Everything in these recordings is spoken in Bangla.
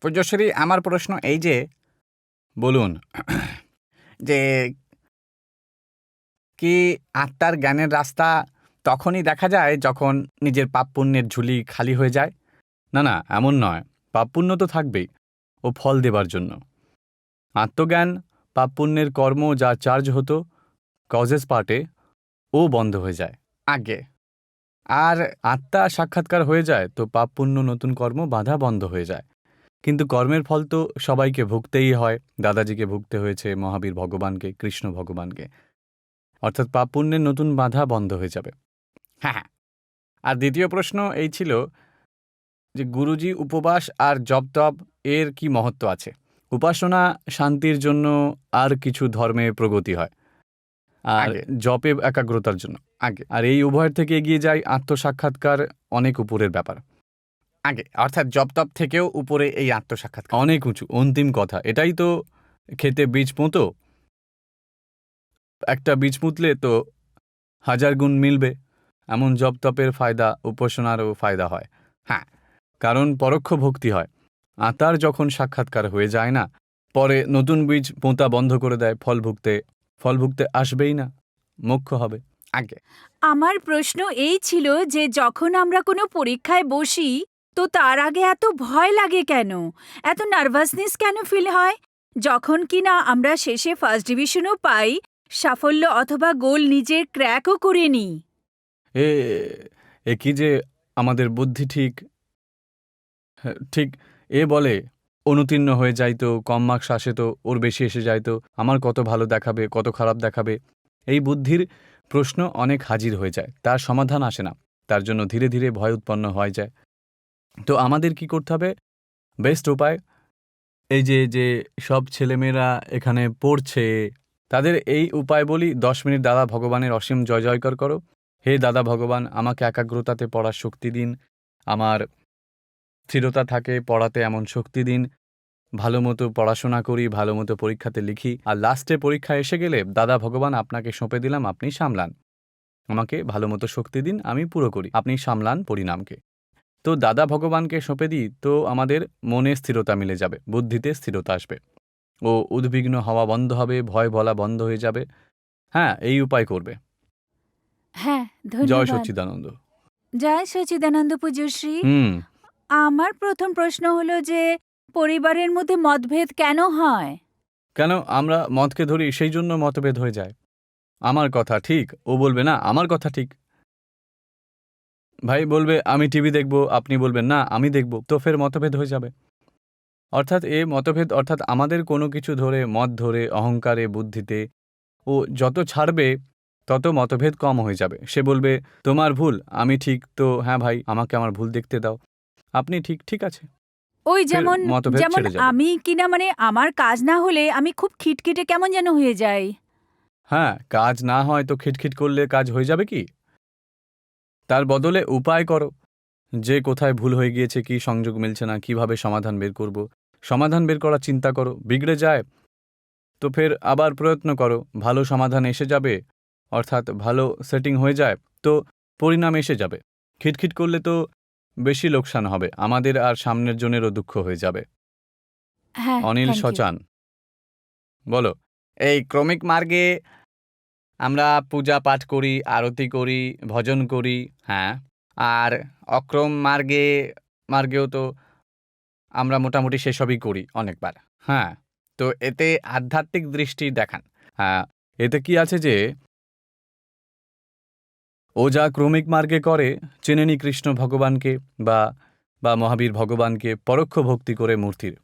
পূজ্যশ্রী, আমার প্রশ্ন এই যে, বলুন যে কি আত্মার জ্ঞানের রাস্তা তখনই দেখা যায় যখন নিজের পাপ পুণ্যের ঝুলি খালি হয়ে যায়? না না, এমন নয়। পাপ পুণ্য তো থাকবেই, ও ফল দেবার জন্য। আত্মজ্ঞান, পাপ পুণ্যের কর্ম যা চার্জ হতো কজেস পার্টে, ও বন্ধ হয়ে যায় আগে। আর আত্মা সাক্ষাৎকার হয়ে যায় তো পাপ পুণ্য নতুন কর্ম বাধা বন্ধ হয়ে যায়। কিন্তু কর্মের ফল তো সবাইকে ভুগতেই হয়। দাদাজিকে ভুগতে হয়েছে, মহাবীর ভগবানকে, কৃষ্ণ ভগবানকে। অর্থাৎ পাপ পুণ্যের নতুন বাধা বন্ধ হয়ে যাবে। হ্যাঁ হ্যাঁ। আর দ্বিতীয় প্রশ্ন এই ছিল যে গুরুজি, উপবাস আর জপ তপ এর কি মহত্ব আছে? উপাসনা শান্তির জন্য, আর কিছু ধর্মে প্রগতি হয়, আর জপে একাগ্রতার জন্য আগে। আর এই উভয়ের থেকে এগিয়ে যায় আত্মসাক্ষাৎকার, অনেক উপরের ব্যাপার আগে। অর্থাৎ জপ তপ থেকেও উপরে এই আত্মসাক্ষাৎকার, অনেক উঁচু, অন্তিম কথা। এটাই তো খেতে বীজ পুঁতো, একটা বীজ পুঁতলে তো 1000 গুণ মিলবে। এমন জপ তপের ফায়দা উপাসনারও ফায়দা হয়। হ্যাঁ, কারণ পরোক্ষ ভক্তি হয়। আত্মার যখন সাক্ষাৎকার হয়ে যায় না, পরে নতুন বীজ পোঁতা বন্ধ করে দেয়। ফল ভুগতে আসবেই না, মোক্ষ হবে আগে। আমার প্রশ্ন এই ছিল যে যখন আমরা কোনো পরীক্ষায় বসি, তো তার আগে এত ভয় লাগে কেন? এত নার্ভাসনেস কেন ফিল হয়? যখন কিনা আমরা শেষে ফার্স্ট ডিভিশনও পাই, সাফল্য অথবা গোল নিজের ক্র্যাকও করে নিই। এ এ কি যে আমাদের বুদ্ধি ঠিক ঠিক বলে অনুতীর্ণ হয়ে যাইতো, কম মার্কস আসে তো ওর বেশি এসে যাইতো, আমার কত ভালো দেখাবে, কত খারাপ দেখাবে। এই বুদ্ধির প্রশ্ন অনেক হাজির হয়ে যায়, তার সমাধান আসে না। তার জন্য ধীরে ধীরে ভয় উৎপন্ন হয়ে যায়। তো আমাদের কি করতে হবে? বেস্ট উপায়, এই যে যে সব ছেলেমেয়েরা এখানে পড়ছে, তাদের এই উপায় বলি। 10 মিনিট দাদা ভগবানের অসীম জয় জয়কার করো। হে দাদা ভগবান, আমাকে একাগ্রতাতে পড়ার শক্তি দিন, আমার স্থিরতা থাকে পড়াতে এমন শক্তি দিন, ভালো মতো পড়াশোনা করি, ভালো মতো পরীক্ষাতে লিখি। আর লাস্টে পরীক্ষা এসে গেলে, দাদা ভগবান আপনাকে সঁপে দিলাম, আপনি সামলান, আমাকে ভালো মতো শক্তি দিন, আমি পুরো করি, আপনি সামলান পরিণামকে। তো দাদা ভগবানকে সঁপে দিই, তো আমাদের মনে স্থিরতা মিলে যাবে, বুদ্ধিতে স্থিরতা আসবে, ও উদ্বিগ্ন হওয়া বন্ধ হবে, ভয় বলা বন্ধ হয়ে যাবে। হ্যাঁ, এই উপায় করবে। হ্যাঁ, জয় ধন্যবাদ। সচ্চিদানন্দ। জয় সচিদানন্দ পূজ্যশ্রী। আমার প্রথম প্রশ্ন হলো যে পরিবারের মধ্যে মতভেদ কেন হয়? কেন আমরা মতকে ধরি, সেই জন্য মতভেদ হয়ে যায়। আমার কথা ঠিক, ও বলবে না আমার কথা ঠিক। ভাই বলবে আমি টিভি দেখব, আপনি বলবেন না আমি দেখব, তো ফের মতভেদ হয়ে যাবে। অর্থাৎ মতভেদ, অর্থাৎ আমাদের কোনো কিছু ধরে, মত ধরে, অহংকারে, বুদ্ধিতে ও যত ছাড়বে, তত মতভেদ কম হয়ে যাবে। সে বলবে তোমার ভুল, আমি ঠিক, তো হ্যাঁ ভাই, আমাকে আমার ভুল দেখতে দাও, আপনি ঠিক, ঠিক আছে। ওই ফের যেমন মতভেদ যেমন ছেড়ে যাবে। আমি কিনা আমার কাজ না হলে আমি খুব খিটখিটে কেমন যেন হয়ে যাই। হ্যাঁ, কাজ না হয় তো খিটখিট করলে কাজ হয়ে যাবে কি? তার বদলে উপায় করো, যে কোথায় ভুল হয়ে গিয়েছে, কি সংযোগ মিলছে না, কিভাবে সমাধান বের করব, সমাধান বের করার চিন্তা করো। বিগড়ে যায় তো ফের আবার প্রয়ত্ন করো, ভালো সমাধান এসে যাবে, অর্থাৎ ভালো সেটিং হয়ে যায়, তো পরিণাম এসে যাবে। খিটখিট করলে তো বেশি লোকসান হবে আমাদের, আর সামনের জনেরও দুঃখ হয়ে যাবে। হ্যাঁ, অনিল থ্যাংক ইউ। সচান, বলো। এই ক্রমিক মার্গে আমরা পূজা পাঠ করি, আরতি করি, ভজন করি, হ্যাঁ। আর অক্রম মার্গেও তো আমরা মোটামুটি সেসবই করি অনেকবার। হ্যাঁ, তো এতে আধ্যাত্মিক দৃষ্টি দেখান। হ্যাঁ, এতে কি আছে যে ও যা ক্রমিক মার্গে করে, চেনেনি কৃষ্ণ ভগবানকে বা বা মহাবীর ভগবানকে, পরোক্ষ ভক্তি করে মূর্তির।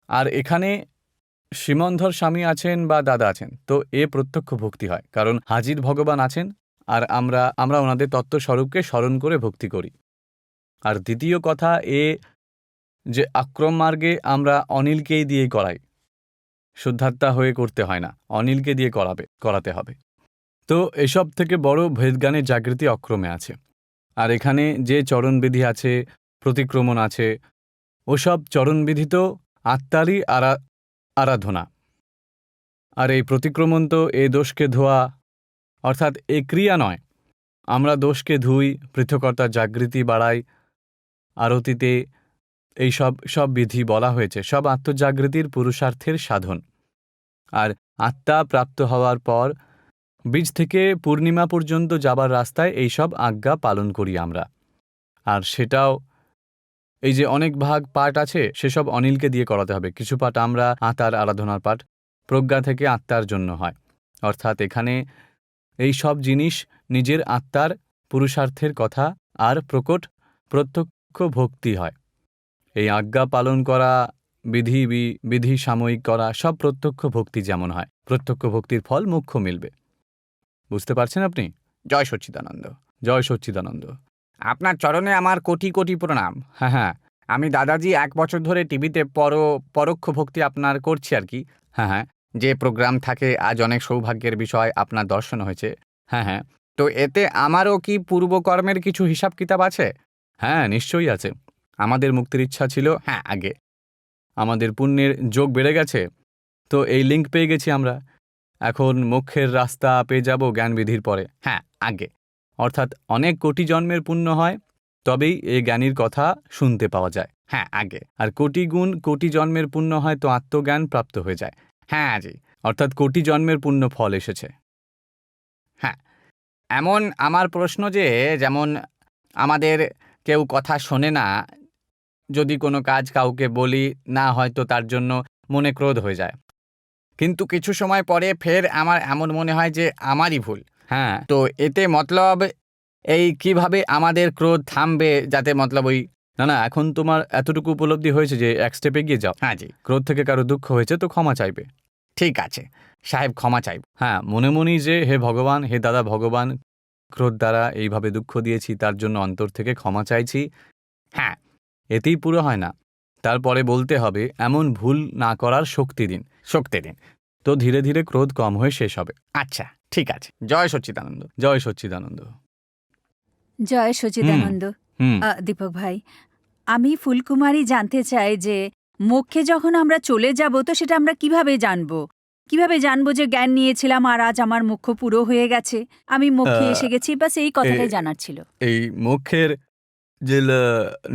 আর এখানে শ্রীমন্ধর স্বামী আছেন বা দাদা আছেন, তো প্রত্যক্ষ ভক্তি হয়, কারণ হাজির ভগবান আছেন, আর আমরা ওনাদের তত্ত্বস্বরূপকে স্মরণ করে ভক্তি করি। আর দ্বিতীয় কথা যে আক্রম মার্গে আমরা অনিলকেই দিয়ে করাই, শুদ্ধাত্মা হয়ে করতে হয় না, অনিলকে দিয়ে করাতে হবে। তো এসব থেকে বড় ভেদজ্ঞানের জাগৃতি অক্রমে আছে। আর এখানে যে চরণবিধি আছে, প্রতিক্রমণ আছে, ওসব চরণবিধি তো আত্মারই আরাধনা। আর এই প্রতিক্রমণ তো দোষকে ধোয়া, অর্থাৎ ক্রিয়া নয়। আমরা দোষকে ধুই, পৃথকতার জাগৃতি বাড়াই, আরতিতে এই সব বিধি বলা হয়েছে, সব আত্মজাগৃতির পুরুষার্থের সাধন। আর আত্মা প্রাপ্ত হওয়ার পর বীজ থেকে পূর্ণিমা পর্যন্ত যাবার রাস্তায় এই সব আজ্ঞা পালন করি আমরা। আর সেটাও এই যে অনেক ভাগ পাঠ আছে, সেসব অনিলকে দিয়ে করাতে হবে। কিছু পাঠ আমরা আত্মার আরাধনার পাঠ, প্রজ্ঞা থেকে আত্মার জন্য হয়। অর্থাৎ এখানে এই সব জিনিস নিজের আত্মার পুরুষার্থের কথা আর প্রত্যক্ষ ভক্তি হয়। এই আজ্ঞা পালন করা, বিধি সাময়িক করা, সব প্রত্যক্ষ ভক্তি যেমন হয়, প্রত্যক্ষ ভক্তির ফল মোক্ষ মিলবে। বুঝতে পারছেন আপনি? জয় সচ্চিদানন্দ। জয় সচ্চিদানন্দ। আপনার চরণে আমার কোটি কোটি প্রণাম। হ্যাঁ, আমি দাদাজি 1 বছর ধরে টিভিতে পরোক্ষ ভক্তি আপনার করছি আর কি। হ্যাঁ, যে প্রোগ্রাম থাকে, আজ অনেক সৌভাগ্যের বিষয় আপনার দর্শন হয়েছে। হ্যাঁ, তো এতে আমারও কি পূর্বকর্মের কিছু হিসাব কিতাব আছে? হ্যাঁ, নিশ্চয়ই আছে। আমাদের মুক্তির ইচ্ছা ছিল, হ্যাঁ, আগে। আমাদের পুণ্যের যোগ বেড়ে গেছে, তো এই লিঙ্ক পেয়ে গেছি আমরা। এখন মোক্ষের রাস্তা পেয়ে যাব জ্ঞানবিধির পরে। হ্যাঁ, আগে। অর্থাৎ অনেক কোটি জন্মের পুণ্য হয়, তবেই এই জ্ঞানীর কথা শুনতে পাওয়া যায়। হ্যাঁ, আগে। আর কোটি গুণ কোটি জন্মের পুণ্য হয় তো আত্মজ্ঞান প্রাপ্ত হয়ে যায়। হ্যাঁ জি। অর্থাৎ কোটি জন্মের পুণ্য ফল এসেছে। হ্যাঁ, এমন আমার প্রশ্ন যে, যেমন আমাদের কেউ কথা শোনে না, যদি কোনো কাজ কাউকে বলি না, হয়তো তার জন্য মনে ক্রোধ হয়ে যায়, কিন্তু কিছু সময় পরে ফের আমার এমন মনে হয় যে আমারই ভুল। হ্যাঁ, তো এতে মতলব এই কিভাবে আমাদের ক্রোধ থামবে, যাতে মতলব ওই না, এখন তোমার এতটুকু উপলব্ধি হয়েছে যে এক স্টেপে এগিয়ে যাও। হ্যাঁ জি। ক্রোধ থেকে কারো দুঃখ হয়েছে তো ক্ষমা চাইবে। ঠিক আছে সাহেব, ক্ষমা চাইব। হ্যাঁ, মনে মনেই যে হে ভগবান, হে দাদা ভগবান, ক্রোধ দ্বারা এইভাবে দুঃখ দিয়েছি, তার জন্য অন্তর থেকে ক্ষমা চাইছি। হ্যাঁ, এতেই পুরো হয় না, তারপরে বলতে হবে এমন ভুল না করার শক্তি দিন। শক্তি দিন। তো ধীরে ধীরে ক্রোধ কম হয়ে শেষ হবে। আচ্ছা, ঠিক আছে। জয় সচ্চিদানন্দ। জয় সচ্চিদানন্দ। জয় সচিদানন্দ। হুম দীপক ভাই, আমি ফুলকুমারী জানতে চাই যে মোক্ষে যখন আমরা চলে যাব, তো সেটা আমরা কিভাবে জানবো? কিভাবে জানবো যে জ্ঞান নিয়েছিলাম আর আজ আমার মোক্ষ পুরো হয়ে গেছে, আমি মোক্ষে এসে গেছি? বাস এই কথাটাই জানার ছিল। এই মোক্ষের যে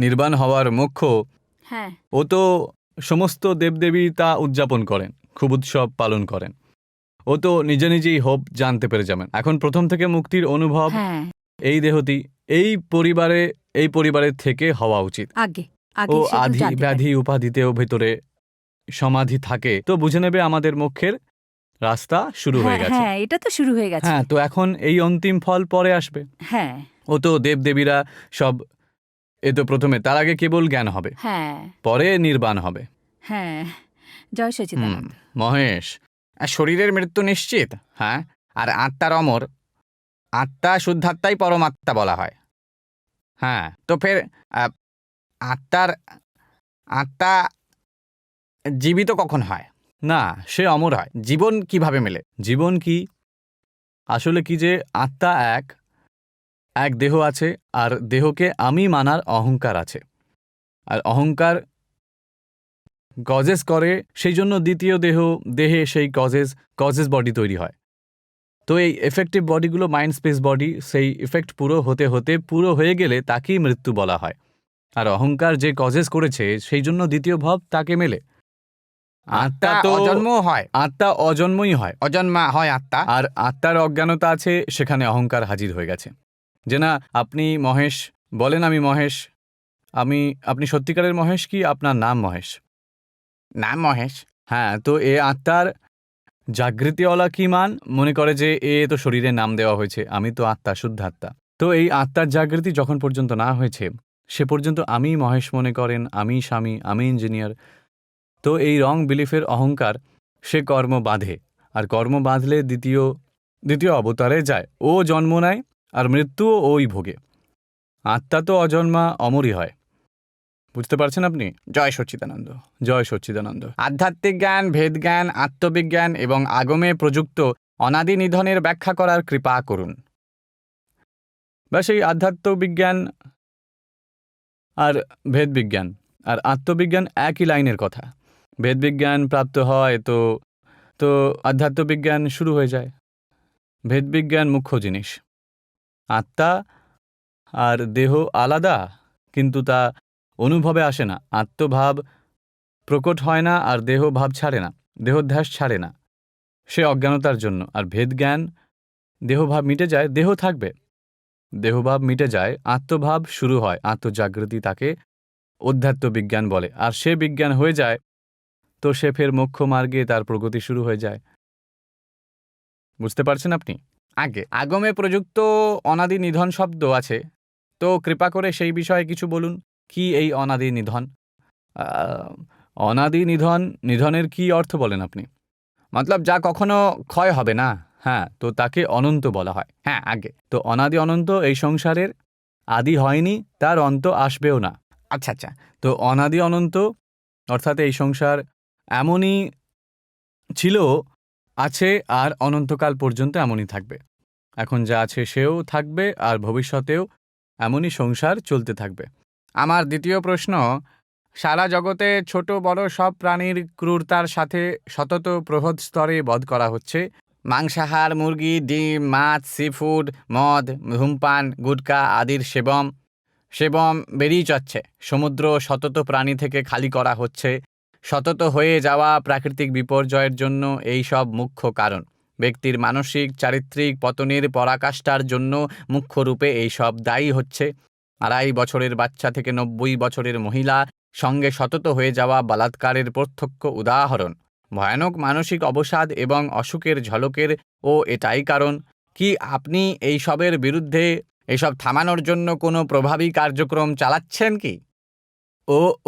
নির্বাণ হওয়ার মোক্ষ, হ্যাঁ, ও তো সমস্ত দেবদেবী তা উদযাপন করেন, খুব উৎসব পালন করেন। ও তো নিজে নিজেই হোপ জানতে পেরে যাবেন। এখন প্রথম থেকে মুক্তির অনুভব হ্যাঁ, এই দেহটি, এই পরিবারের থেকে হওয়া উচিত। আগে ও আগে সেটা আধি জানতে পারি। ব্যাধি উপাধিতেও ভেতরে সমাধি থাকে, তো বুঝে নেবে আমাদের মোক্ষের রাস্তা শুরু হয়ে হ্যাঁ, গেছে। হ্যাঁ, এটা তো শুরু হয়ে গেছে। হ্যাঁ, তো এখন এই অন্তিম ফল পরে আসবে। হ্যাঁ, ও তো দেবদেবীরা সব, এ তো প্রথমে, তার আগে কেবল জ্ঞান হবে, হ্যাঁ, পরে নির্বাণ হবে। হ্যাঁ, জয় সচিদানন্দ। মহেশ, আর শরীরের মৃত্যু নিশ্চিত, হ্যাঁ, আর আত্মার অমর। আত্মা শুদ্ধাত্মাই পরমাত্মা বলা হয়। হ্যাঁ, তো ফের আত্মা জীবিত কখন হয়? না, সে অমর হয়। জীবন কিভাবে মেলে? জীবন কি আসলে কি যে আত্মা এক দেহ আছে, আর দেহকে আমি মানার অহংকার আছে, আর অহংকার কজেস করে, সেই জন্য দ্বিতীয় দেহে সেই কজেস বডি তৈরি হয়। তো এই এফেক্টিভ বডিগুলো মাইন্ড স্পেস বডি, সেই ইফেক্ট পুরো হতে পুরো হয়ে গেলে তাকেই মৃত্যু বলা হয়। আর অহংকার যে কজেস করেছে, সেই জন্য দ্বিতীয় ভব তাকে মেলে। আত্মা তো অজন্ম হয়, আত্মা অজন্মই হয়, অজন্মা হয় আত্মা। আর আত্মার অজ্ঞানতা আছে, সেখানে অহংকার হাজির হয়ে গেছে। যে না, আপনি মহেশ বলেন, আমি মহেশ, আপনি সত্যিকারের মহেশ কি আপনার নাম মহেশ? নাম মহেশ। হ্যাঁ, তো এ আত্মার জাগৃতিওয়ালা কি মান মনে করে যে এ তো শরীরে নাম দেওয়া হয়েছে, আমি তো আত্মা, শুদ্ধ আত্মা। তো এই আত্মার জাগৃতি যখন পর্যন্ত না হয়েছে, সে পর্যন্ত আমি মহেশ মনে করেন, আমি স্বামী, আমি ইঞ্জিনিয়ার। তো এই রং বিলিফের অহংকার, সে কর্ম বাঁধে, আর কর্ম বাঁধলে দ্বিতীয় অবতারে যায়, ও জন্ম নেয়, আর মৃত্যুও ওই ভোগে। আত্মা তো অজন্মা, অমরই হয়। বুঝতে পারছেন আপনি? জয় সচ্চিদানন্দ। জয় সচ্চিদানন্দ। আধ্যাত্মিক জ্ঞান, ভেদ জ্ঞান, আত্মবিজ্ঞান এবং আগমে প্রযুক্ত অনাদি নিধনের ব্যাখ্যা করার কৃপা করুন। বা সেই আধ্যাত্মবিজ্ঞান আর ভেদবিজ্ঞান আর আত্মবিজ্ঞান একই লাইনের কথা। ভেদবিজ্ঞান প্রাপ্ত হয় তো আধ্যাত্মবিজ্ঞান শুরু হয়ে যায়। ভেদবিজ্ঞান মুখ্য জিনিস। আত্মা আর দেহ আলাদা, কিন্তু তা অনুভবে আসে না, আত্মভাব প্রকট হয় না, আর দেহভাব ছাড়ে না, দেহধ্যাস ছাড়ে না, সে অজ্ঞানতার জন্য। আর ভেদজ্ঞান, দেহভাব মিটে যায়, দেহ থাকবে, দেহভাব মিটে যায়, আত্মভাব শুরু হয়, আত্মজাগৃতি, তাকে অধ্যাত্ম বিজ্ঞান বলে। আর সে বিজ্ঞান হয়ে যায় তো সে ফের মোক্ষ মার্গে তার প্রগতি শুরু হয়ে যায়। বুঝতে পারছেন আপনি? আগে আগমে প্রযুক্ত অনাদি নিধন শব্দ আছে, তো কৃপা করে সেই বিষয়ে কিছু বলুন। কি এই অনাদি নিধন? আহ, অনাদি নিধন, নিধনের কি অর্থ বলেন আপনি? মতলব যা কখনো ক্ষয় হবে না। হ্যাঁ, তো তাকে অনন্ত বলা হয়। হ্যাঁ, আগে। তো অনাদি অনন্ত এই সংসারের আদি হয়নি, তার অন্ত আসবেও না। আচ্ছা আচ্ছা। তো অনাদি অনন্ত অর্থাৎ এই সংসার এমনই ছিল, আছে, আর অনন্তকাল পর্যন্ত এমনই থাকবে। এখন যা আছে সেও থাকবে, আর ভবিষ্যতেও এমনই সংসার চলতে থাকবে। আমার দ্বিতীয় প্রশ্ন, সারা জগতে ছোট বড় সব প্রাণীর ক্রূরতার সাথে সতত প্রহদ স্তরে বধ করা হচ্ছে। মাংসাহার, মুরগি, ডিম, মাছ, সিফুড, মদ, ধূমপান, গুটকা আদির সেবম বেরিয়ে যাচ্ছে। সমুদ্র সতত প্রাণী থেকে খালি করা হচ্ছে। সতত হয়ে যাওয়া প্রাকৃতিক বিপর্যয়ের জন্য এই সব মুখ্য কারণ। ব্যক্তির মানসিক চারিত্রিক পতনের পরাকাষ্ঠার জন্য মুখ্য রূপে এই সব দায়ী হচ্ছে। 2.5 বছরের বাচ্চা থেকে 90 বছরের মহিলা সঙ্গে সতত হয়ে যাওয়া বলাৎকারের প্রত্যক্ষ উদাহরণ। ভয়ানক মানসিক অবসাদ এবং অসুখের ঝলকের ও এটাই কারণ। কি আপনি এই সবের বিরুদ্ধে, এসব থামানোর জন্য কোনো প্রভাবী কার্যক্রম চালাচ্ছেন কি?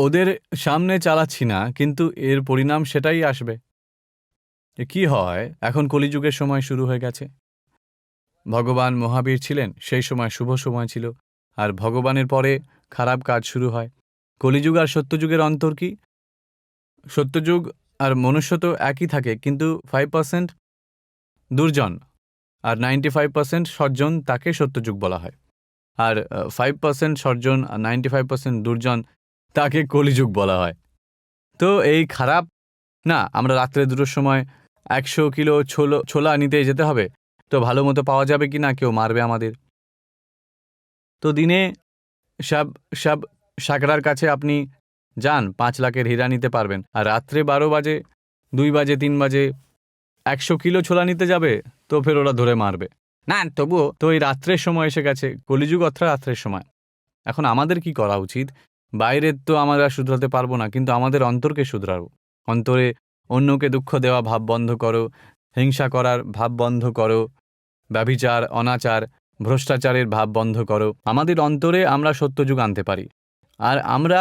ওদের সামনে চালাচ্ছি না, কিন্তু এর পরিণাম সেটাই আসবে। কি হয়, এখন কলিযুগের সময় শুরু হয়ে গেছে। ভগবান মহাবীর ছিলেন, সেই সময় শুভ সময় ছিল, আর ভগবানের পরে খারাপ কাজ শুরু হয়। কলিযুগ আর সত্যযুগের অন্তর কি? সত্যযুগ আর মনুষ্য তো একই থাকে, কিন্তু 5% দুর্জন আর 95% সজ্জন, তাকে সত্যযুগ বলা হয়। আর 5% সজ্জন আর 95% দুর্জন, তাকে কলিযুগ বলা হয়। তো এই খারাপ না, আমরা রাত্রে 2টোর সময় 100 কিলো ছোলা নিতে যেতে হবে, তো ভালো মতো পাওয়া যাবে কি না, কেউ মারবে আমাদের। তো দিনে সব সব সাকরার কাছে আপনি যান, 5 লাখের হীরা নিতে পারবেন, আর রাত্রে 12 বাজে, 2 বাজে, 3 বাজে 100 কিলো ছোলা নিতে যাবে, তো ফের ওরা ধরে মারবে। না, তবুও তো এই রাত্রের সময় এসে গেছে, কলিযুগ অর্থাৎ রাত্রের সময়। এখন আমাদের কি করা উচিত? বাইরের তো আমরা শুধরাতে পারবো না, কিন্তু আমাদের অন্তরকে শুধরাবো। অন্তরে অন্যকে দুঃখ দেওয়া ভাব বন্ধ করো, হিংসা করার ভাব বন্ধ করো, ব্যভিচার, অনাচার, ভ্রষ্টাচারের ভাব বন্ধ করো। আমাদের অন্তরে আমরা সত্যযুগ আনতে পারি, আর আমরা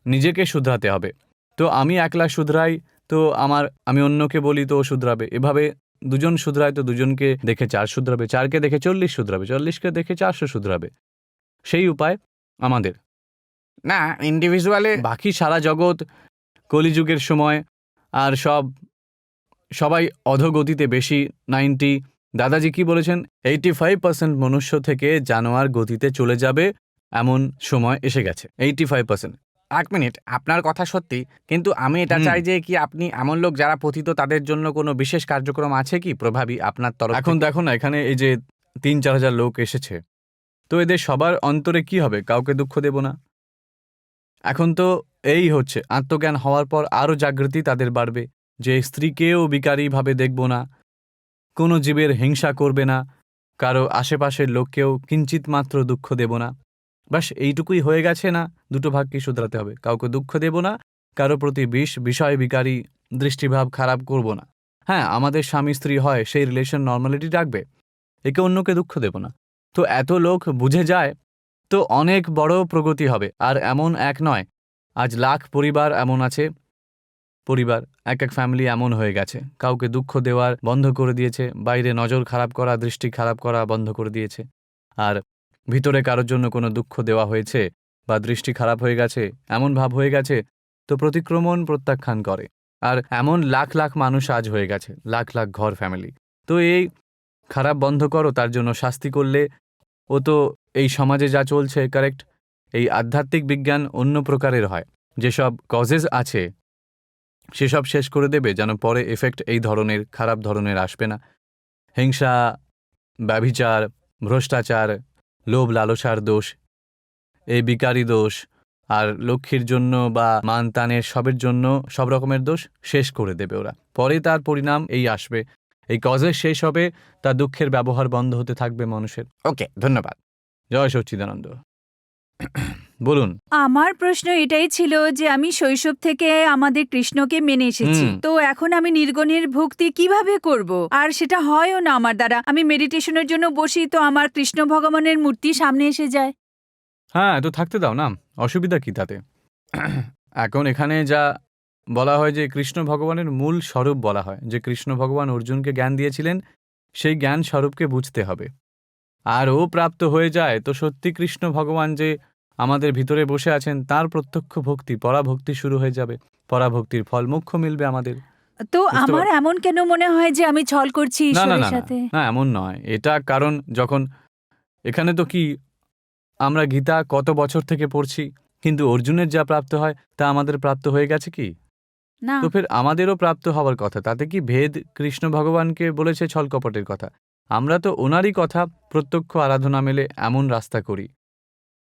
নিজেকে শুধরাতে হবে। তো আমি একলা শুধরাই, তো আমি অন্যকে বলি, তো ও শুধরাবে। এভাবে দুজন শুধরায়, তো দুজনকে দেখে 4 শুধরাবে, 4কে দেখে 40 শুধরাবে, 40কে দেখে 400 শুধরাবে। সেই উপায় আমাদের। না, ইন্ডিভিজুয়ালে বাকি সারা জগৎ কলিযুগের সময় আর সবাই অধোগতিতে বেশি। 90, দাদাজি কি বলেছেন, 85% মনুষ্য থেকে জানোয়ার গতিতে চলে যাবে, এমন সময় এসে গেছে। 85%। 1 মিনিট, আপনার কথা সত্যি, কিন্তু আমি এটা চাই যে কি আপনি এমন লোক যারা পতিত, তাদের জন্য কোনো বিশেষ কার্যক্রম আছে কি প্রভাবী আপনার তরফ এখন থেকে? দেখো না, এখানে এই যে 3-4 হাজার লোক এসেছে, তো এদের সবার অন্তরে কি হবে? কাউকে দুঃখ দেব না। এখন তো এই হচ্ছে, আত্মজ্ঞান হওয়ার পর আরও জাগৃতি তাদের বাড়বে, যে স্ত্রীকেও বিকারীভাবে দেখব না, কোনো জীবের হিংসা করবে না, কারো আশেপাশের লোককেও কিঞ্চিত মাত্র দুঃখ দেব না। বাস এইটুকুই হয়ে গেছে না? 2টো ভাগকে শুধরাতে হবে। কাউকে দুঃখ দেব না, কারো প্রতি বিষয় বিকারী দৃষ্টিভাব খারাপ করব না। হ্যাঁ, আমাদের স্বামী স্ত্রী হয়, সেই রিলেশন নর্মালিটি রাখবে, একে অন্যকে দুঃখ দেব না। তো এত লোক বুঝে যায়, তো অনেক বড় প্রগতি হবে। আর এমন এক নয়, আজ লাখ পরিবার এমন আছে, পরিবার এক ফ্যামিলি এমন হয়ে গেছে, কাউকে দুঃখ দেওয়ার বন্ধ করে দিয়েছে, বাইরে নজর খারাপ করা, দৃষ্টি খারাপ করা বন্ধ করে দিয়েছে। আর ভিতরে কারোর জন্য কোনো দুঃখ দেওয়া হয়েছে বা দৃষ্টি খারাপ হয়ে গেছে, এমন ভাব হয়ে গেছে, তো প্রতিক্রমণ প্রত্যাখ্যান করে। আর এমন লাখ লাখ মানুষ আজ হয়ে গেছে, লাখ লাখ ঘর, ফ্যামিলি। তো এই খারাপ বন্ধ করো, তার জন্য শাস্তি করলে ও তো এই সমাজে যা চলছে কারেক্ট। এই আধ্যাত্মিক বিজ্ঞান অন্য প্রকারের হয়, যেসব কজেস আছে সেসব শেষ করে দেবে, যেন পরে এফেক্ট এই ধরনের খারাপ ধরনের আসবে না। হিংসা, ব্যভিচার, ভ্রষ্টাচার, লোভ লালসার দোষ, এই বিকারী দোষ, আর লক্ষ্মীর জন্য বা মান তানের সবের জন্য সব রকমের দোষ শেষ করে দেবে ওরা। পরে তার পরিণাম এই আসবে, এই কজের শেষ হবে, তার দুঃখের ব্যবহার বন্ধ হতে থাকবে মানুষের। ওকে, ধন্যবাদ। জয় সচ্চিদানন্দ। বলুন। আমার প্রশ্ন এটাই ছিল যে আমি শৈশব থেকে আমাদের কৃষ্ণকে মেনে এসেছি, হুম। তো এখন আমি নির্গুণের ভক্তি কিভাবে করব? আর সেটা হয়ও না আমার দ্বারা। আমি মেডিটেশনের জন্য বসি তো আমার কৃষ্ণ ভগবানের মূর্তি সামনে এসে যায়। হ্যাঁ, তো থাকতে দাও না, অসুবিধা কি তাতে? এখন এখানে যা বলা হয় যে কৃষ্ণ ভগবানের মূল স্বরূপ বলা হয়, যে কৃষ্ণ ভগবান অর্জুনকে জ্ঞান দিয়েছিলেন, সেই জ্ঞান স্বরূপকে বুঝতে হবে। আর ও প্রাপ্ত হয়ে যায় তো সত্যি কৃষ্ণ ভগবান যে আমাদের ভিতরে বসে আছেন তার প্রত্যক্ষ ভক্তি, পরাভক্তি শুরু হয়ে যাবে। পরাভক্তির ফল মোক্ষ মিলবে আমাদের। তো বুঝতে আমার এমন কেন মনে হয় যে আমি ছল করছি না না ঈশ্বরের না না সাথে? না, এমন নয় এটা। কারণ যখন এখানে তো কি, আমরা গীতা কত বছর থেকে পড়ছি, কিন্তু অর্জুনের যা প্রাপ্ত হয় তা আমাদের প্রাপ্ত হয়ে গেছে কি? না, তো ফের আমাদেরও প্রাপ্ত হওয়ার কথা। তাতে কি ভেদ কৃষ্ণ ভগবানকে বলেছে ছলকপটের কথা? আমরা তো ওনারই কথা প্রত্যক্ষ আরাধনা মেলে এমন রাস্তা করি।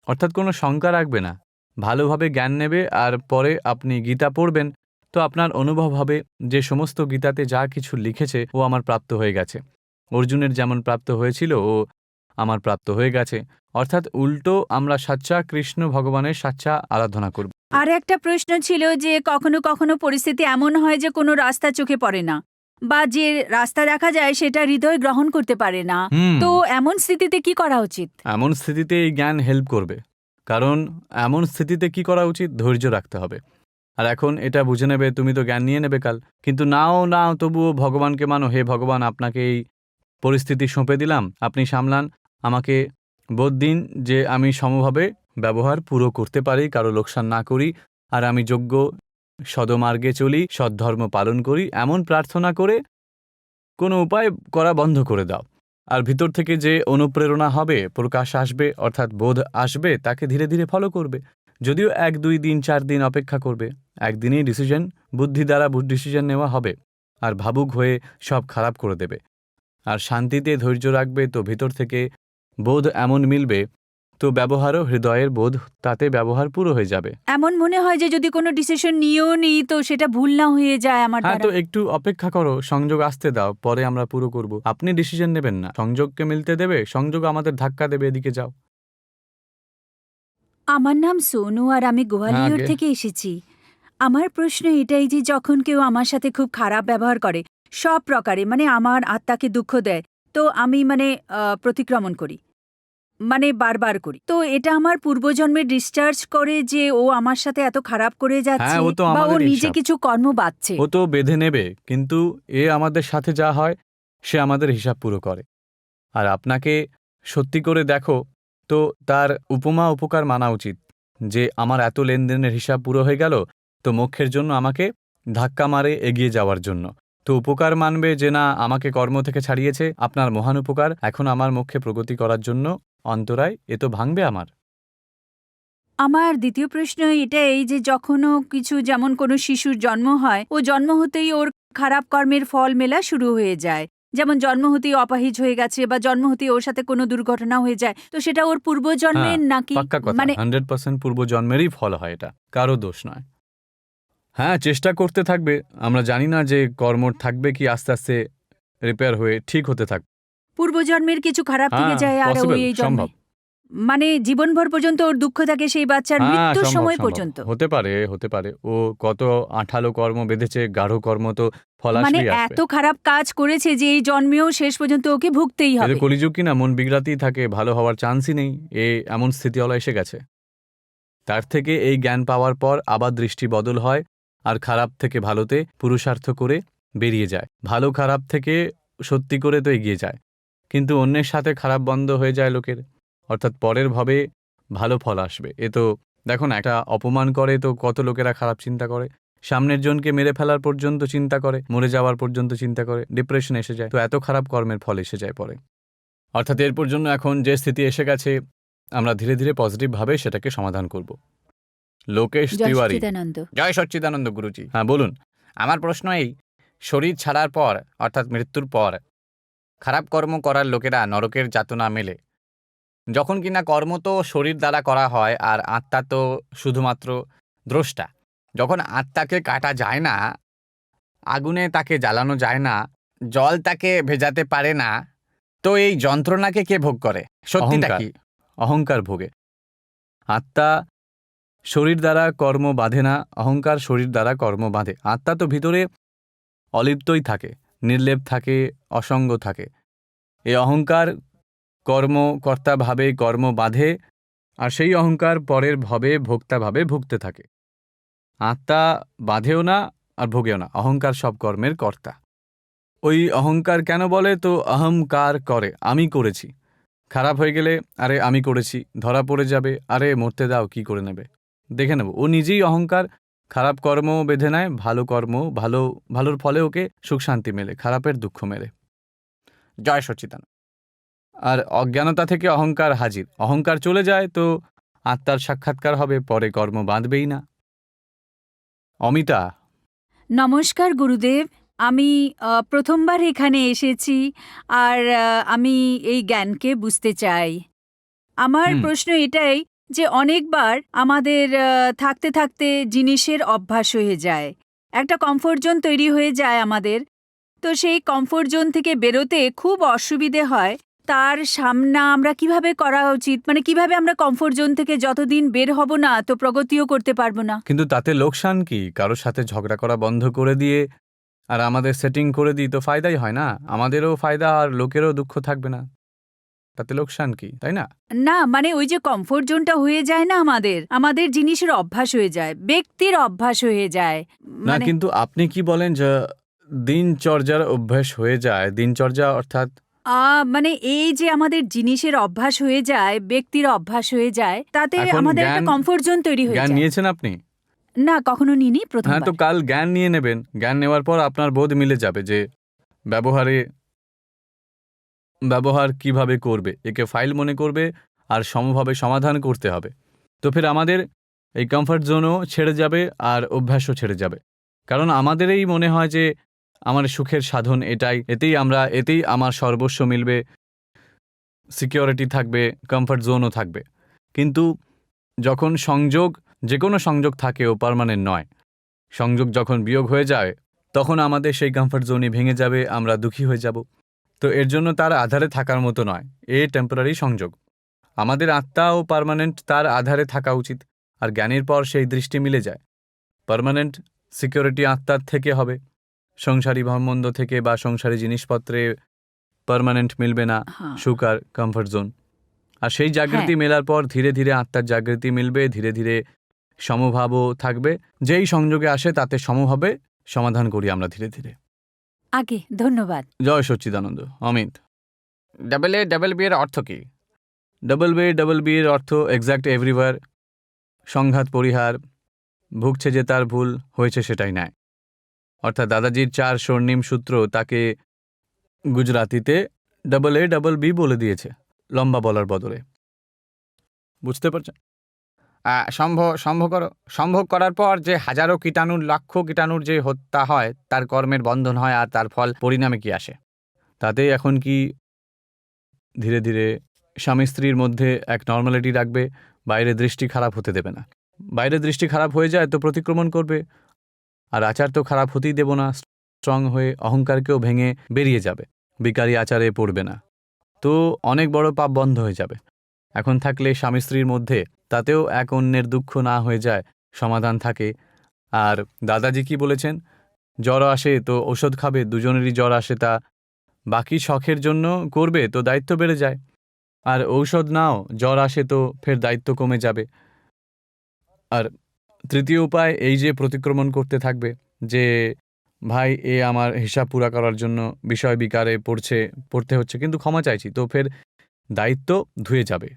অর্থাৎ কোনো শঙ্কা রাখবে না, ভালোভাবে জ্ঞান নেবে, আর পরে আপনি গীতা পড়বেন তো আপনার অনুভব হবে যে সমস্ত গীতাতে যা কিছু লিখেছে ও আমার প্রাপ্ত হয়ে গেছে। অর্জুনের যেমন প্রাপ্ত হয়েছিল ও আমার প্রাপ্ত হয়ে গেছে। অর্থাৎ উল্টো আমরা সাচ্চা কৃষ্ণ ভগবানের সাচ্চা আরাধনা করব। আর একটা প্রশ্ন ছিল যে কখনো কখনো পরিস্থিতি এমন হয় যে কোনো রাস্তা চোখে পড়ে না, বা যে রাস্তা দেখা যায় সেটা হৃদয় গ্রহণ করতে পারে না। তো এমন স্থিতিতে কি করা উচিত? এমন স্থিতিতে এই জ্ঞান হেল্প করবে। কারণ এমন স্থিতিতে কি করা উচিত? ধৈর্য রাখতে হবে। আর এখন এটা বুঝে নেবে, তুমি তো জ্ঞান নিয়ে নেবে কাল, কিন্তু নাও তবুও ভগবানকে মানো। হে ভগবান, আপনাকে এই পরিস্থিতি সঁপে দিলাম, আপনি সামলান, আমাকে বোধ দিন যে আমি সমভাবে ব্যবহার পুরো করতে পারি, কারো লোকসান না করি, আর আমি যোগ্য সদমার্গে চলি, সদ্ধর্ম পালন করি, এমন প্রার্থনা করে কোনো উপায় করা বন্ধ করে দাও। আর ভিতর থেকে যে অনুপ্রেরণা হবে, প্রকাশ আসবে, অর্থাৎ বোধ আসবে, তাকে ধীরে ধীরে ফলো করবে। যদিও 1, 2 দিন 4 দিন অপেক্ষা করবে, একদিনেই ডিসিশন, বুদ্ধি দ্বারা ডিসিশন নেওয়া হবে, আর ভাবুক হয়ে সব খারাপ করে দেবে। আর শান্তিতে ধৈর্য রাখবে তো ভিতর থেকে বোধ এমন মিলবে, তো ব্যবহারও হৃদয়ের বোধ, তাতে ব্যবহার পুরো হয়ে যাবে। এমন মনে হয় যে যদি কোনো ডিসিশন নিয়েও নিই তো সেটা ভুল না হয়ে যায় আমার হ্যাঁ, তো দ্বারা। একটু অপেক্ষা করো, সংযোগ আসতে দাও, পরে আমরা পুরো করব। আপনি ডিসিশন নেবেন না, সংযোগকে মিলতে দেবে, সংযোগ আমাদের ধাক্কা দেবে, এদিকে যাও। আমার নাম সোনু আর আমি গোয়ালিয়র আগে। থেকে এসেছি। আমার প্রশ্ন এটাই যে যখন কেউ আমার সাথে খুব খারাপ ব্যবহার করে, সব প্রকারে, মানে আমার আত্মাকে দুঃখ দেয়, তো আমি প্রতিক্রমণ করি, মানে বারবার করি। তো এটা আমার পূর্বজন্মে ডিসচার্জ করে যে ও আমার সাথে এত খারাপ করে যাচ্ছে, হ্যাঁ, ও তো বা ও আমাদের নিজে হিসাব। কিছু কর্ম বাঁধছে। ও তো বেঁধে নেবে, কিন্তু এ আমাদের সাথে যা হয় সে আমাদের হিসাব পুরো করে। আর আপনাকে সত্যি করে দেখো তো তার উপমা উপকার মানা উচিত, যে আমার এত লেনদেনের হিসাব পুরো হয়ে গেল, তো মোক্ষের জন্য আমাকে ধাক্কা মারে এগিয়ে যাওয়ার জন্য। তো উপকার মানবে যে না, আমাকে কর্ম থেকে ছাড়িয়েছে, আপনার মহান উপকার, এখন আমার মোক্ষে প্রগতি করার জন্য অন্তরায় এ তো ভাঙবে আমার। আমার দ্বিতীয় প্রশ্ন এটা এই যে যখনও কিছু, যেমন কোনো শিশুর জন্ম হয়, ও জন্ম হতেই ওর খারাপ কর্মের ফল মেলা শুরু হয়ে যায়। যেমন জন্ম হতেই অপাহিজ হয়ে গেছে, বা জন্ম হতেই ওর সাথে কোনো দুর্ঘটনা হয়ে যায়, তো সেটা ওর পূর্বজন্মের হ্যাঁ, নাকি? পাক্কা কথা, মানে 100% পূর্বজন্মেরই ফল হয়, এটা কারো দোষ নয়। হ্যাঁ, চেষ্টা করতে থাকবে। আমরা জানি না যে কর্ম থাকবে কি আস্তে আস্তে রিপেয়ার হয়ে ঠিক হতে থাকবে। পূর্বজন্মের কিছু খারাপ থেকে হ্যাঁ, যায় আর ও পসিবল, এই জন্মে, সম্ভব। মানে জীবনভর পর্যন্ত ওর দুঃখ থাকে সেই বাচ্চার হ্যাঁ, মৃত্যুর সম্ভব সময় সম্ভব পর্যন্ত। হতে পারে। ও কত আঠালো কর্ম বেঁধেছে, গাঢ় কর্ম, তো ফল মানে আসবেই আসবে। এত খারাপ কাজ করেছে যে এই জন্মেও শেষ পর্যন্ত ওকে ভুগতেই এদের হবে। কলিযুগ কিনা, মন বিগড়াতেই থাকে, ভালো হওয়ার চান্সই নেই। এমন স্থিতিওয়ালা এসে গেছে। তার থেকে এই জ্ঞান পাওয়ার পর আবার দৃষ্টি বদল হয়, আর খারাপ থেকে ভালোতে পুরুষার্থ করে বেরিয়ে যায়। ভালো খারাপ থেকে সত্যি করে তো এগিয়ে যায়, কিন্তু অন্যের সাথে খারাপ বন্ধ হয়ে যায় লোকের, অর্থাৎ পরের ভাবে ভালো ফল আসবে। এ তো দেখো না, একটা অপমান করে তো কত লোকেরা খারাপ চিন্তা করে, সামনের জনকে মেরে ফেলার পর্যন্ত চিন্তা করে, মরে যাওয়ার পর্যন্ত চিন্তা করে, ডিপ্রেশন এসে যায়, তো এত খারাপ কর্মের ফল এসে যায় পরে। অর্থাৎ এরপর জন্য এখন যে স্থিতি এসে গেছে, আমরা ধীরে ধীরে পজিটিভভাবে সেটাকে সমাধান করব। লোকেশ জয় তিওয়ারি। সচ্চিদানন্দ। জয় সচ্চিদানন্দ গুরুজি। হ্যাঁ, বলুন। আমার প্রশ্ন এই, শরীর ছাড়ার পর অর্থাৎ মৃত্যুর পর খারাপ কর্ম করার লোকেরা নরকের যাতনা মেলে, যখন কিনা কর্ম তো শরীর দ্বারা করা হয় আর আত্মা তো শুধুমাত্র দ্রষ্টা। যখন আত্মাকে কাটা যায় না, আগুনে তাকে জ্বালানো যায় না, জল তাকে ভেজাতে পারে না, তো এই যন্ত্রণাকে কে ভোগ করে? সত্যিটা অহংকার কি? অহংকার ভোগে। আত্মা শরীর দ্বারা কর্ম বাঁধে না, অহংকার শরীর দ্বারা কর্ম বাঁধে। আত্মা তো ভিতরে অলিপ্তই থাকে, নির্লেপ থাকে, অসঙ্গ থাকে। এই অহংকার কর্মকর্তা ভাবে কর্ম বাঁধে, আর সেই অহংকার পরের ভবে ভোক্তা ভাবে ভুগতে থাকে। আত্মা বাঁধেও না আর ভোগেও না, অহংকার সব কর্মের কর্তা। ওই অহংকার কেন বলে? তো অহংকার করে, আমি করেছি। খারাপ হয়ে গেলে আরে আমি করেছি, ধরা পড়ে যাবে, আরে মরতে দাও, কি করে নেবে, দেখে নেব। ও নিজেই অহংকার, খারাপ কর্ম বেঁধে নেয়, ভালো কর্ম, ভালোর ফলে ওকে সুখ শান্তি মেলে, খারাপের দুঃখ মেলে। জয় সচ্চিদানন্দ। আর অজ্ঞানতা থেকে অহংকার হাজির, অহংকার চলে যায় তো আত্মার সাক্ষাৎকার হবে, পরে কর্ম বাঁধবেই না। অমিতা, নমস্কার গুরুদেব। আমি প্রথমবার এখানে এসেছি, আর আমি এই জ্ঞানকে বুঝতে চাই। আমার হুম। প্রশ্ন এটাই যে অনেকবার আমাদের থাকতে থাকতে জিনিসের অভ্যাস হয়ে যায়, একটা কমফোর্ট জোন তৈরি হয়ে যায় আমাদের। তো সেই কমফোর্ট জোন থেকে বেরোতে খুব অসুবিধে হয়। তার সামনা আমরা কিভাবে করা উচিত, মানে কিভাবে আমরা কমফোর্ট জোন থেকে যতদিন বের হব না তো প্রগতিও করতে পারবো না? কিন্তু তাতে লোকসান কি? কারোর সাথে ঝগড়া করা বন্ধ করে দিয়ে আর আমাদের সেটিং করে দিই তো ফায়দাই হয় না, আমাদেরও ফায়দা আর লোকেরও দুঃখ থাকবে না, তাতে লোকসান কি, তাই না? না, মানে ওই যে কমফোর্ট জোনটা হয়ে যায় না, আমাদের আমাদের জিনিসের অভ্যাস হয়ে যায়, ব্যক্তির অভ্যাস হয়ে যায়। না, মানে কিন্তু আপনি কি বলেন যে দিনচর্যার অভ্যাস হয়ে যায়? দিনচর্যা অর্থাৎ মানে এই যে আমাদের জিনিসের অভ্যাস হয়ে যায়, ব্যক্তির অভ্যাস হয়ে যায়, তাতে এখন আমাদের একটা কমফোর্ট জোন তৈরি হয়ে জ্ঞান যায়। নিয়েছেন আপনি? না, কখনো নিইনি, হ্যাঁ, প্রথমবার। তো কাল জ্ঞান নিয়ে নেবেন। জ্ঞান নেওয়ার পর আপনার বোধ মিলে যাবে যে ব্যবহার কিভাবে করবে, একে ফাইল মনে করবে আর সমভাবে সমাধান করতে হবে। তো ফের আমাদের এই কমফর্ট জোনও ছেড়ে যাবে আর অভ্যাসও ছেড়ে যাবে। কারণ আমাদেরই মনে হয় যে আমার সুখের সাধন এটাই, এতেই আমার সর্বস্ব মিলবে, সিকিউরিটি থাকবে, কমফর্ট জোনও থাকবে। কিন্তু যখন যে কোনো সংযোগ থাকে, ও পার্মানেন্ট নয়। সংযোগ যখন বিয়োগ হয়ে যায় তখন আমাদের সেই কমফর্ট জোনই ভেঙে যাবে, আমরা দুঃখী হয়ে যাব। তো এর জন্য তার আধারে থাকার মতো নয়, এ টেম্পোরারি সংযোগ। আমাদের আত্মাও পার্মানেন্ট, তার আধারে থাকা উচিত। আর জ্ঞানের পর সেই দৃষ্টি মিলে যায়, পার্মানেন্ট সিকিউরিটি আত্মার থেকে হবে, সংসারী ভাবমন্দ থেকে বা সংসারী জিনিসপত্রে পার্মানেন্ট মিলবে না হ্যাঁ, সুখ আর কমফর্ট জোন। আর সেই জাগৃতি হ্যাঁ। মেলার পর ধীরে ধীরে আত্মার জাগৃতি মিলবে, ধীরে ধীরে সমভাবও থাকবে। যেই সংযোগে আসে তাতে সমভাবে সমাধান করি আমরা ধীরে ধীরে। আগে ধন্যবাদ। জয় সচ্চিদানন্দ। অমিত, ডাবল বি এর অর্থ কি? ডাবল বি এর অর্থ এক্স্যাক্ট এভরিওয়্যার, সংঘাত পরিহার, ভুগছে যে তার ভুল হয়েছে সেটাই ন্যায়। অর্থাৎ দাদাজির 4 স্বর্ণিম সূত্র তাকে গুজরাতিতে ডাবল বি বলে দিয়েছে, লম্বা বলার বদলে। বুঝতে পারছেন? সম্ভোগ করার পর যে হাজারো কীটাণুর, লাখ কীটাণুর যে হত্যা হয়, তার কর্মের বন্ধন হয়, আর তার ফল পরিণামে কি আসে? তাতেই এখন কি ধীরে ধীরে স্বামী স্ত্রীর মধ্যে এক নর্মালিটি রাখবে, বাইরে দৃষ্টি খারাপ হতে দেবে না। বাইরে দৃষ্টি খারাপ হয়ে যায় তো প্রতিক্রমণ করবে, আর আচার তো খারাপ হতেই দেব না। স্ট্রং হয়ে অহংকারকেও ভেঙে বেরিয়ে যাবে, বিকারী আচারে পড়বে না, তো অনেক বড় পাপ বন্ধ হয়ে যাবে। এখন থাকলে স্বামী স্ত্রীর মধ্যে তাতেও এক অন্যের দুঃখ না হয়ে যায়, সমাধান থাকে। আর দাদাজি কি বলেছেন? জ্বর আসে তো ওষুধ খাবে, দুজনেরই জ্বর আসে তা বাকি শখের জন্য করবে তো দায়িত্ব বেড়ে যায়। আর ঔষধ নাও, জ্বর আসে তো ফের দায়িত্ব কমে যাবে। আর তৃতীয় উপায় এই যে প্রতিক্রমণ করতে থাকবে যে ভাই এ আমার হিসাব পুরা করার জন্য বিষয় বিকারে পড়তে হচ্ছে, কিন্তু ক্ষমা চাইছি, তো ফের দায়িত্ব ধুয়ে যাবে।